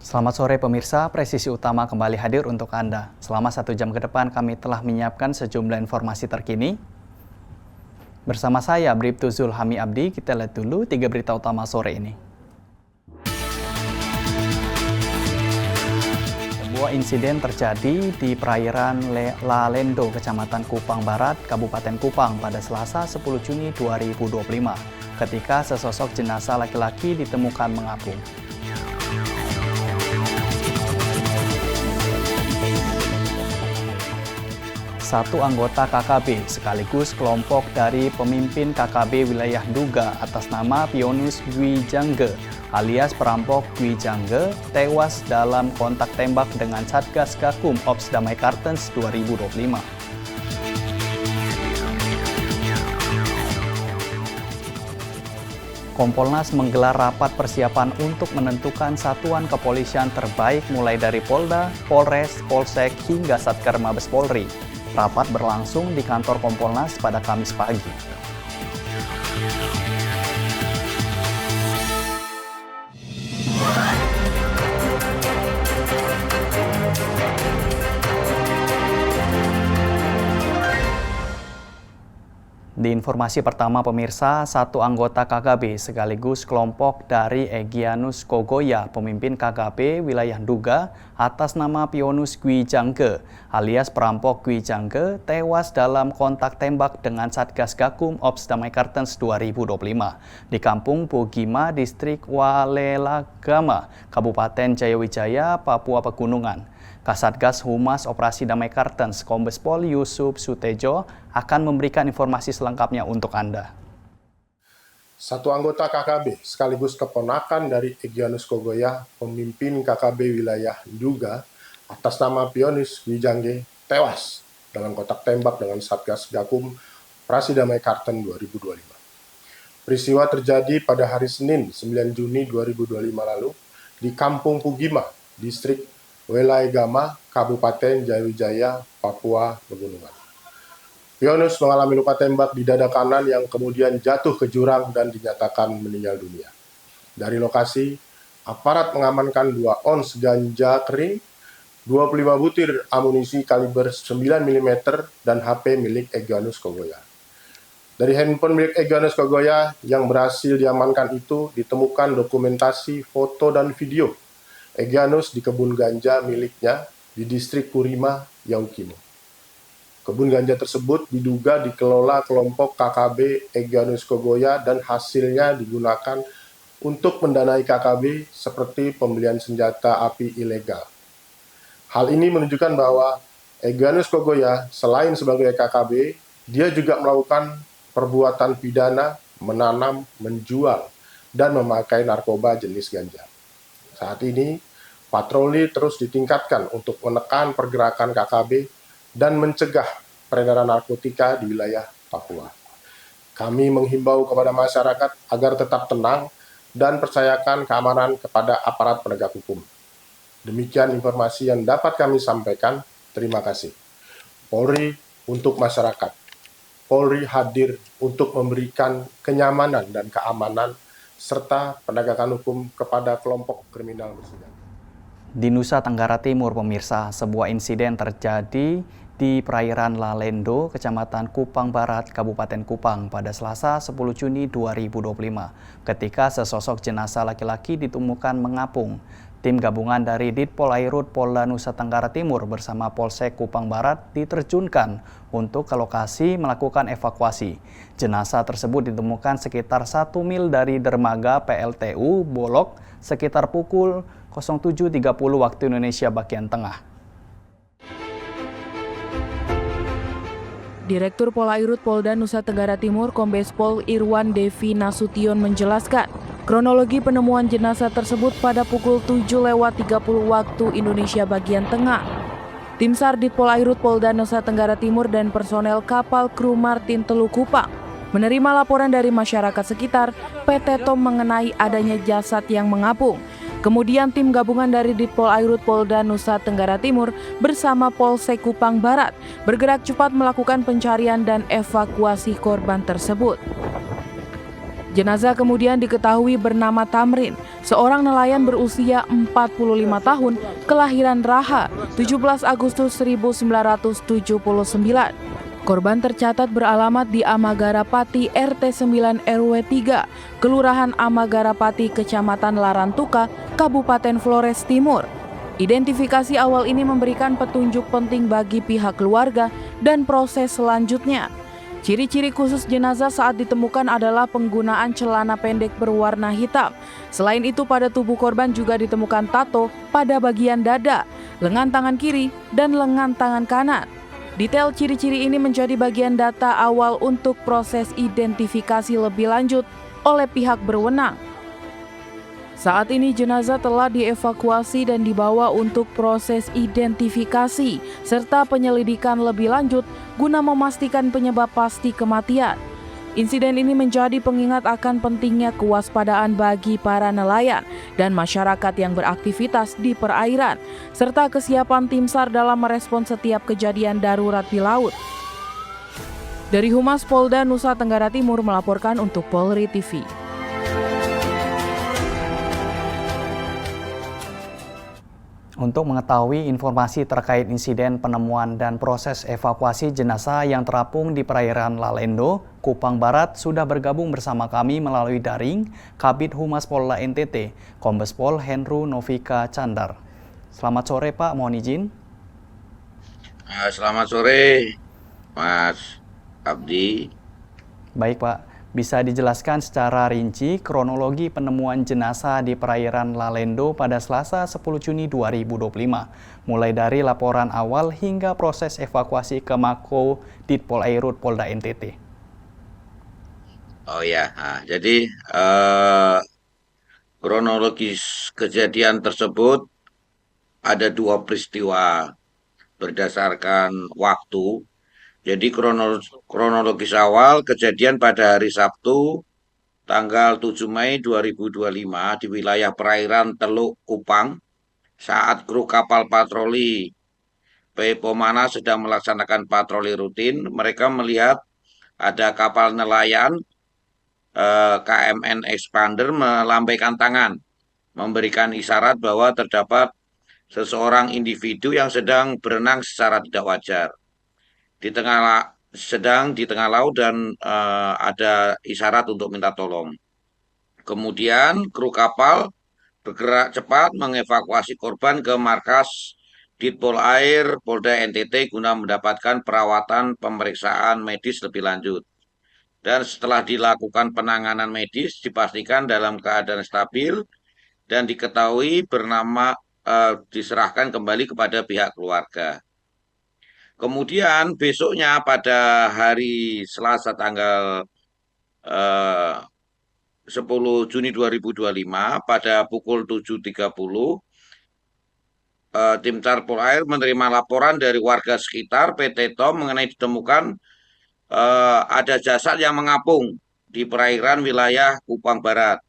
Selamat sore pemirsa, Presisi Utama kembali hadir untuk Anda. Selama 1 jam ke depan kami telah menyiapkan sejumlah informasi terkini. Bersama saya, Bribtu Zulhami Abdi, kita lihat dulu 3 berita utama sore ini. Sebuah insiden terjadi di perairan Lalendo, Kecamatan Kupang Barat, Kabupaten Kupang pada Selasa 10 Juni 2025, ketika sesosok jenazah laki-laki ditemukan mengapung. Satu anggota KKB sekaligus kelompok dari pemimpin KKB wilayah Nduga atas nama Pionus Dwi Jangge alias perampok Dwi Jangge tewas dalam kontak tembak dengan Satgas Gakum Ops Damai Kartens 2025. Kompolnas menggelar rapat persiapan untuk menentukan satuan kepolisian terbaik mulai dari Polda, Polres, Polsek hingga Satker Mabes Polri. Rapat berlangsung di kantor Kompolnas pada Kamis pagi. Di informasi pertama pemirsa, satu anggota KKB sekaligus kelompok dari Egyanus Kogoya, pemimpin KKB wilayah Nduga atas nama Pionus Dwi Jangge alias perampok Dwi Jangge tewas dalam kontak tembak dengan Satgas Gakum Ops Damai Kartens 2025 di Kampung Bugima, Distrik Walelagama, Kabupaten Jayawijaya, Papua Pegunungan. Kasatgas Humas Operasi Damai Kartens, Kombes Pol Yusuf Sutejo akan memberikan informasi selengkapnya untuk Anda. Satu anggota KKB sekaligus keponakan dari Egyanus Kogoya, pemimpin KKB wilayah Nduga atas nama Pionus Dwi Jangge tewas dalam kontak tembak dengan Satgas Gakum Operasi Damai Kartens 2025. Peristiwa terjadi pada hari Senin 9 Juni 2025 lalu di Kampung Bugima, Distrik Walelagama, Kabupaten Jayawijaya, Papua Pegunungan. Pionus mengalami luka tembak di dada kanan yang kemudian jatuh ke jurang dan dinyatakan meninggal dunia. Dari lokasi, aparat mengamankan 2 ons ganja kering, 25 butir amunisi kaliber 9 mm, dan HP milik Egyanus Kogoya. Dari handphone milik Egyanus Kogoya yang berhasil diamankan itu ditemukan dokumentasi foto dan video Egyanus di kebun ganja miliknya di distrik Kurima, Yaukimo. Kebun ganja tersebut diduga dikelola kelompok KKB Egyanus Kogoya dan hasilnya digunakan untuk mendanai KKB seperti pembelian senjata api ilegal. Hal ini menunjukkan bahwa Egyanus Kogoya selain sebagai KKB, dia juga melakukan perbuatan pidana menanam, menjual, dan memakai narkoba jenis ganja. Saat ini, patroli terus ditingkatkan untuk menekan pergerakan KKB dan mencegah peredaran narkotika di wilayah Papua. Kami menghimbau kepada masyarakat agar tetap tenang dan percayakan keamanan kepada aparat penegak hukum. Demikian informasi yang dapat kami sampaikan. Terima kasih. Polri untuk masyarakat. Polri hadir untuk memberikan kenyamanan dan keamanan serta penegakan hukum kepada kelompok kriminal bersenjata. Di Nusa Tenggara Timur, pemirsa, sebuah insiden terjadi di perairan Lalendo, Kecamatan Kupang Barat, Kabupaten Kupang pada Selasa 10 Juni 2025, ketika sesosok jenazah laki-laki ditemukan mengapung. Tim gabungan dari Ditpol Airut Polda Nusa Tenggara Timur bersama Polsek Kupang Barat diterjunkan untuk ke lokasi melakukan evakuasi. Jenazah tersebut ditemukan sekitar 1 mil dari dermaga PLTU Bolok sekitar pukul 07.30 waktu Indonesia bagian tengah. Direktur Polairut Polda Nusa Tenggara Timur Kombes Pol Irwan Devi Nasution menjelaskan, kronologi penemuan jenazah tersebut pada pukul 7.30 waktu Indonesia bagian tengah. Tim SAR Ditpol Airut Polda Nusa Tenggara Timur dan personel kapal kru Martin Teluk Kupang menerima laporan dari masyarakat sekitar PT Tom mengenai adanya jasad yang mengapung. Kemudian tim gabungan dari Ditpol Airut Polda Nusa Tenggara Timur bersama Polsek Kupang Barat bergerak cepat melakukan pencarian dan evakuasi korban tersebut. Jenazah kemudian diketahui bernama Tamrin, seorang nelayan berusia 45 tahun, kelahiran Raha, 17 Agustus 1979. Korban tercatat beralamat di Amagarapati RT 9 RW 3, Kelurahan Amagarapati, Kecamatan Larantuka, Kabupaten Flores Timur. Identifikasi awal ini memberikan petunjuk penting bagi pihak keluarga dan proses selanjutnya. Ciri-ciri khusus jenazah saat ditemukan adalah penggunaan celana pendek berwarna hitam. Selain itu, pada tubuh korban juga ditemukan tato pada bagian dada, lengan tangan kiri, dan lengan tangan kanan. Detail ciri-ciri ini menjadi bagian data awal untuk proses identifikasi lebih lanjut oleh pihak berwenang. Saat ini jenazah telah dievakuasi dan dibawa untuk proses identifikasi serta penyelidikan lebih lanjut guna memastikan penyebab pasti kematian. Insiden ini menjadi pengingat akan pentingnya kewaspadaan bagi para nelayan dan masyarakat yang beraktivitas di perairan, serta kesiapan tim SAR dalam merespons setiap kejadian darurat di laut. Dari Humas Polda Nusa Tenggara Timur melaporkan untuk Polri TV. Untuk mengetahui informasi terkait insiden penemuan dan proses evakuasi jenazah yang terapung di perairan Lalendo, Kupang Barat, sudah bergabung bersama kami melalui daring Kabid Humas Polda NTT, Kombes Pol Henru Novika Chandar. Selamat sore Pak, mohon izin. Selamat sore, Mas Abdi. Baik Pak, bisa dijelaskan secara rinci kronologi penemuan jenazah di perairan Lalendo pada Selasa 10 Juni 2025, mulai dari laporan awal hingga proses evakuasi ke Mako Ditpol Airut Polda NTT. Oh ya, jadi kronologis kejadian tersebut ada dua peristiwa berdasarkan waktu. Jadi kronologis awal kejadian pada hari Sabtu tanggal 7 Mei 2025 di wilayah perairan Teluk Kupang saat kru kapal patroli Pemana sedang melaksanakan patroli rutin. Mereka melihat ada kapal nelayan KMN Expander melambaikan tangan, memberikan isyarat bahwa terdapat seseorang individu yang sedang berenang secara tidak wajar sedang di tengah laut dan ada isyarat untuk minta tolong. Kemudian kru kapal bergerak cepat mengevakuasi korban ke markas Ditpol Air Polda NTT guna mendapatkan perawatan pemeriksaan medis lebih lanjut. Dan setelah dilakukan penanganan medis dipastikan dalam keadaan stabil dan diketahui diserahkan kembali kepada pihak keluarga. Kemudian besoknya pada hari Selasa tanggal 10 Juni 2025 pada pukul 7.30 tim SAR Pol Air menerima laporan dari warga sekitar PT Tom mengenai ditemukan ada jasad yang mengapung di perairan wilayah Kupang Barat.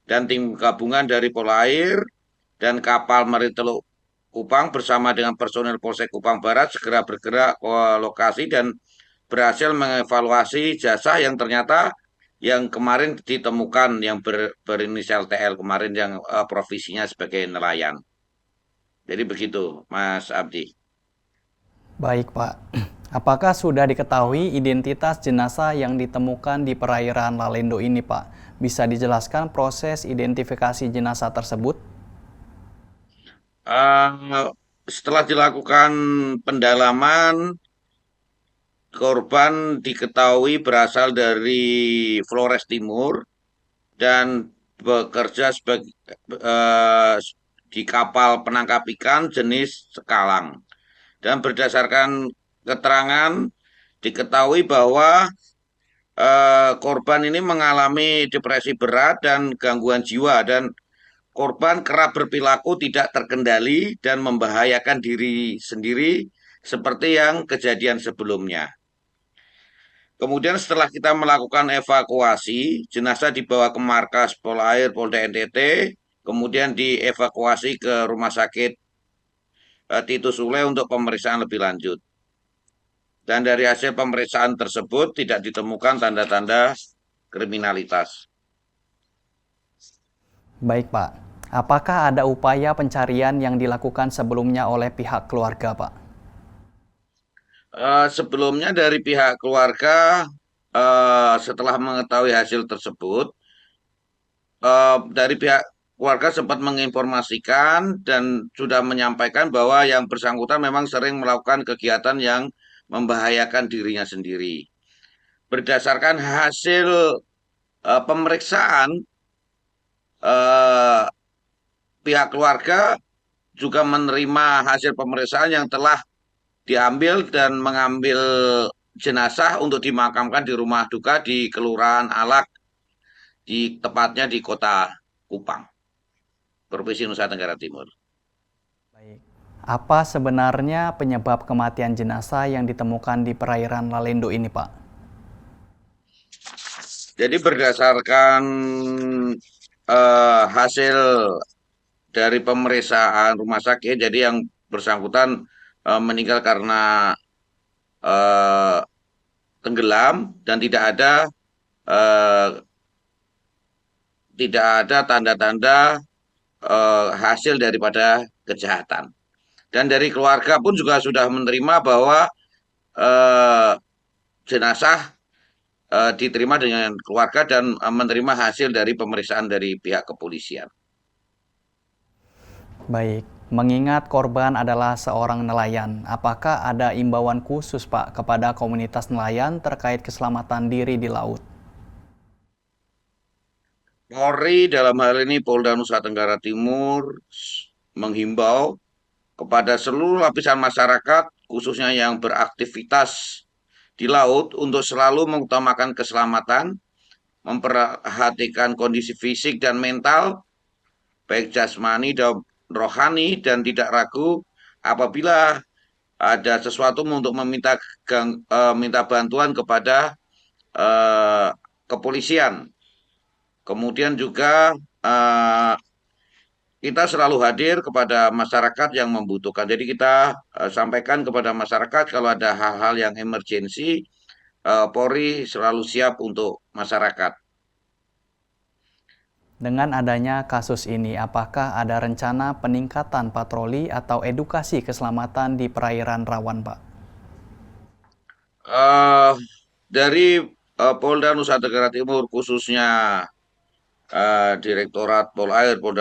Dan tim gabungan dari Pol Air dan kapal Marinir Teluk Kupang bersama dengan personel Polsek Kupang Barat segera bergerak ke lokasi dan berhasil mengevaluasi jasad yang ternyata yang kemarin ditemukan yang berinisial TL kemarin yang profesinya sebagai nelayan. Jadi begitu, Mas Abdi. Baik Pak, apakah sudah diketahui identitas jenazah yang ditemukan di perairan Lalendo ini Pak? Bisa dijelaskan proses identifikasi jenazah tersebut? Setelah dilakukan pendalaman, korban diketahui berasal dari Flores Timur dan bekerja di kapal penangkap ikan jenis sekalang. Dan berdasarkan keterangan diketahui bahwa korban ini mengalami depresi berat dan gangguan jiwa dan korban kerap berperilaku tidak terkendali dan membahayakan diri sendiri seperti yang kejadian sebelumnya. Kemudian setelah kita melakukan evakuasi, jenazah dibawa ke markas Pol Air Polda NTT, kemudian dievakuasi ke Rumah Sakit Titus Sule untuk pemeriksaan lebih lanjut. Dan dari hasil pemeriksaan tersebut tidak ditemukan tanda-tanda kriminalitas. Baik Pak, apakah ada upaya pencarian yang dilakukan sebelumnya oleh pihak keluarga Pak? Sebelumnya dari pihak keluarga, setelah mengetahui hasil tersebut, dari pihak keluarga sempat menginformasikan dan sudah menyampaikan bahwa yang bersangkutan memang sering melakukan kegiatan yang membahayakan dirinya sendiri. Berdasarkan hasil pemeriksaan, eh, pihak keluarga juga menerima hasil pemeriksaan yang telah diambil dan mengambil jenazah untuk dimakamkan di rumah duka di Kelurahan Alak, tepatnya di Kota Kupang, Provinsi Nusa Tenggara Timur. Baik. Apa sebenarnya penyebab kematian jenazah yang ditemukan di perairan Lalendo ini Pak? Jadi berdasarkan hasil dari pemeriksaan rumah sakit, jadi yang bersangkutan meninggal karena eh, tenggelam dan eh, tidak ada tanda-tanda hasil daripada kejahatan. Dan dari keluarga pun juga sudah menerima bahwa eh, jenazah diterima dengan keluarga dan menerima hasil dari pemeriksaan dari pihak kepolisian. Baik, mengingat korban adalah seorang nelayan, apakah ada imbauan khusus Pak kepada komunitas nelayan terkait keselamatan diri di laut? Polri dalam hal ini Polda Nusa Tenggara Timur menghimbau kepada seluruh lapisan masyarakat, khususnya yang beraktivitas di laut, untuk selalu mengutamakan keselamatan, memperhatikan kondisi fisik dan mental, baik jasmani dan rohani, dan tidak ragu apabila ada sesuatu untuk minta bantuan kepada eh, kepolisian. Kemudian juga eh, kita selalu hadir kepada masyarakat yang membutuhkan. Jadi kita sampaikan kepada masyarakat kalau ada hal-hal yang emergensi, Polri selalu siap untuk masyarakat. Dengan adanya kasus ini, apakah ada rencana peningkatan patroli atau edukasi keselamatan di perairan rawan, Pak? Eh, dari Polda Nusa Tenggara Timur, khususnya Direktorat Polair Polda